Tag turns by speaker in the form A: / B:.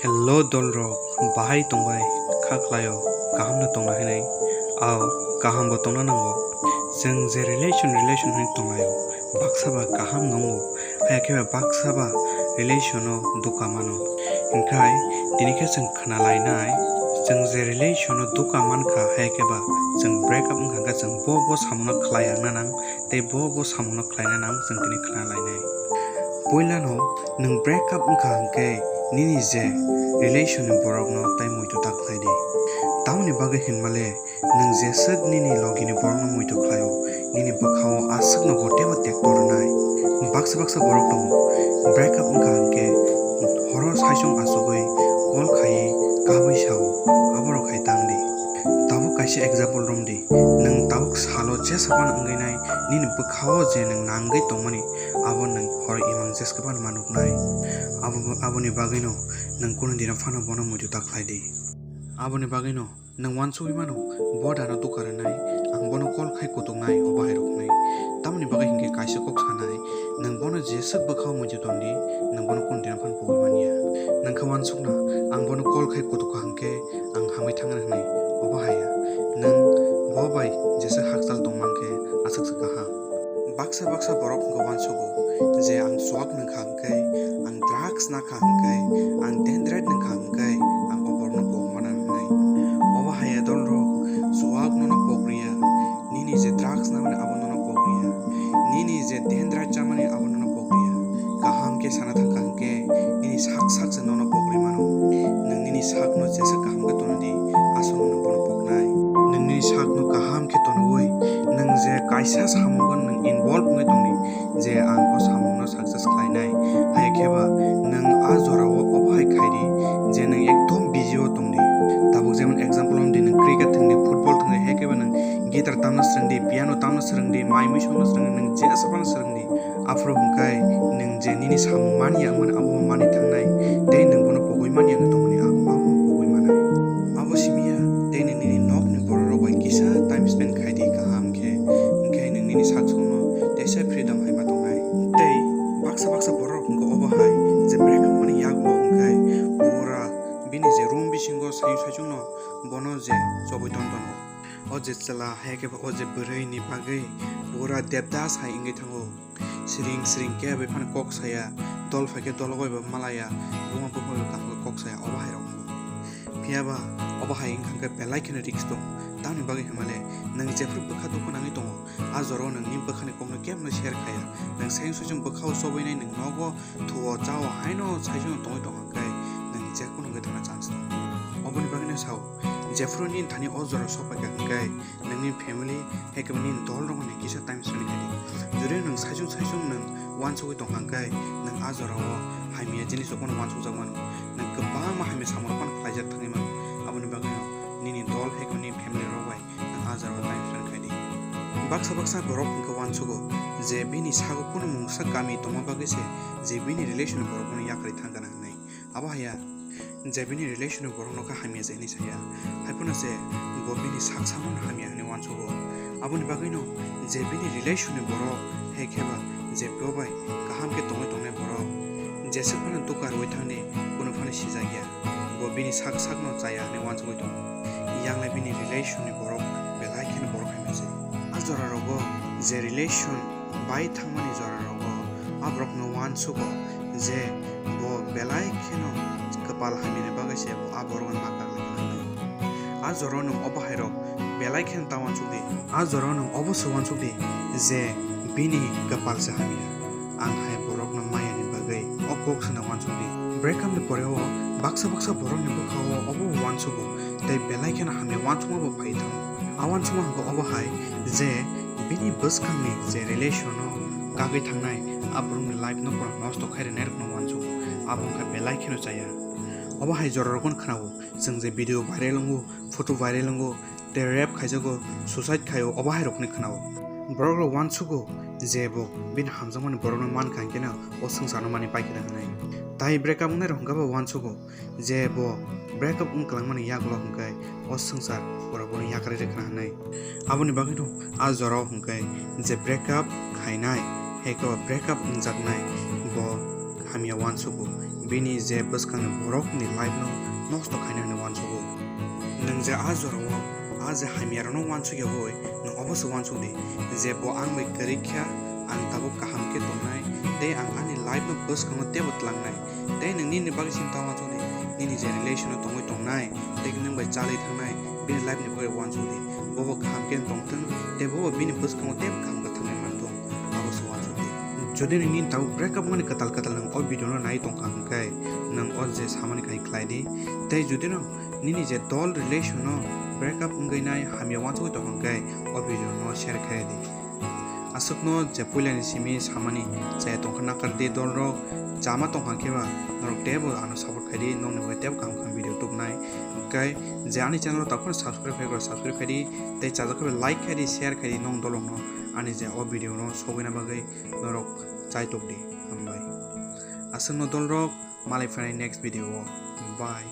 A: Hello dolro bahai tongbai khwlayo kaham na tongna hinai aw kaham bo tongna nango जों जे relation hin tonglayo baksaba kaham nongo hayakeba baksaba relation o duka mano इंखाय दिनैखे जों खोनालायनाय जों जे relation o duka मानखा hayakeba जों breakup ओंखांगा जों bo samong khwlaya नानां ते bo samong khwlaina नाम जों दिनै खोनालायनाय poilano नों breakup ओंखांगे nini je relation ni borok no tai muitu tak khlaidi tamni bagui hinmale nung je sag nini logini borok no muitu khlaio nini bakhao asag no goteba tektor nai baksa borok dong breakup ungka ke horo saisong asugoi kol khai kabai sao aboro khai tangdi tabu kaisi example romdi nung tabuk salo jesaban ungainai nini bakhao je nung nangai tongmani abo nung hor imang jeskeban manuknai aboni bagino nang kono dina fana bono muitu tak khlaidi aboni bagino nang wansui mano bodana dukaranai ang bono kol khai kutungnai obai roknai tamni bagai hingke kaisa kok sanai nang bono jesek bakhao muitu tondi nang bono kon dina fan poi mania nang khawan sukna ang bono kol khai kutuka hangke ang hamai thangan hnai obahaya nang bobai jesek hakjal tongmanke asak sakaha baksa borok gowan sugo je ang suak nang khangke ang drugs na khangke ang dendret nang khangke ang oborno pokmanan nai obahaya dolro suak no pokriya nini je drugs na mane abono no pokriya nini je dendret chamani abono no pokriya kaham ke sana thangke nini sak se no pokri mano nang nini sak no jesa kaham ke tonodi asono no bono poknai nang nini sak no kaham ke tonoi nang je kaisa samongon nang involve ngai tongni je ang o samong no success khlainai hayakeba nang a jorao obhai khairi je nang ekdom busy o tongdi tabuk jemon example om din cricket thangni football thangni hayakeba nang guitar tamna srangdi piano tamna srangdi maimi songna srangdi nang je saban srangdi afro hungkai nang je nini samong mani amon abo mani thangnai dei nang bono pogoi mani ang tongni abo pogoi manai abo simia dei nini nok ni bororo bai kisa time spend khaidi kaham khe ingkai nang nini saksono desa freedom haiba tongnai dei baksa borok hungko obahai je breakup mani yagolo hungkai pura bini je room bisingo saiyung no bono je choboi tonton o je chala hayakeba o je bwrei ni bagai pura devdas hai ingai thango siring ke bai phan kok saya dol phake dolgoi ba malaya bunga buhoi ka kok saya obahai rong piaba obahai ingkhangka belai khene risk to tamni bagai himale nang jefru bukha dukho nangi tongo azoro nang nim bukhani kokno kemno share khaya nang saiyung sujung bukhao sobainai nang nogo thuo chao haino saijung tongoi tongangkai nang jekono gathana chance to oboni bagina sao jefru nin thani ozoro sopa gangkai nang nin family hekabni dol rong ni kisa time spend khadi jure nang saijung nang wan sogoi tongangkai nang azoro haimia jini sokono wan sojak mano nang kebang ma haimia samor pan khlaijak thangi mano aboni bagino nini dol hekabni family robai nang azoro time spend khadi baksa borok hingka wan sogo je bini sago kono mungsa kami tongma bagise je bini relation borok kono yakri thangana nai abahaya je bini relation borok no ka hamia je ni saya haipuna se bo bini saksamon hamia ni wan sogo aboni bagino je bini relation borok hekeba je bobai kaham ke tongai borok je sakana tukar oi thangni kono phane sijagya bo bini sak no jaya ni wan sogo tong yanglai bini relation borok belai khen borok hamia je azora rogo je relation bai thangmani jora rogo abrok no wan sugo je bo belai kheno kapal hamine bagase aborwan makar lakhnai azoro no obahai rok belai khen tawan sugdi azoro no obosu wan sugdi je bini kapal sa hamia ang hai borok no maya ni bagai okok sna wan sugdi breakup ni poreo baksa borok ni bukhao obo wan sugo dei belai khen hamne wan sugma bo pai thang awan suma go obahai je bini buskangni je relation no kagai thangnai abrung ni life no por nosto khaire ner no wanchu abong ka belai kheno chaya obahai jororgon khnao jeng je video viral ngu photo viral ngu te rap khaijago suicide khayo obahai rokni khnao borok wanchu go je bo bin hamjamani borok no man khangkena o sangsar mani paikina hanai tai breakup ngai rongga bo wanchu go je bo breakup ungklangmani yagolo hungkai o sangsar borok yakre rekhna hanai aboni bagino a jorao hungkai je breakup khainai heko breakup ungjaknai bo hamia wanchu go bini je bwskang borok ni life no nosto khaina ni wansukgo nang je azoro aje hamyar no wansukya boy nang obos wansukdi je bo ang bai karikya ang tabo kaham ke tongnai dei ang ani life no bwskang no tebot langnai dei nang ni bagi sinta wansukdi ni je relation no tongoi tongnai dei nang bai chalai thangnai bini life ni boy wansukdi bobo kaham ke tongtang dei bobo bini bwskang no teb kaham ka thangnai mantong obos wansukdi jodi ni tahu breakup mani katal nang o video no nai tongka hangkai nang o je samani kai klaidi tei jodi no nini je dol relation no breakup ngai nai hamya wanchu to hangkai o video no share khai di asuk no je puilani simi samani je tongka nakar de dol ro jama tongka keba norok tebo ano support khai di nong ne teb kam video tup nai kai je ani channel takon subscribe khai di tei chajak like khai di share khai di nong dolong no ani je o video no sogaina bagai norok chai tokdi hambai asung no dolrok malai fanai next video bye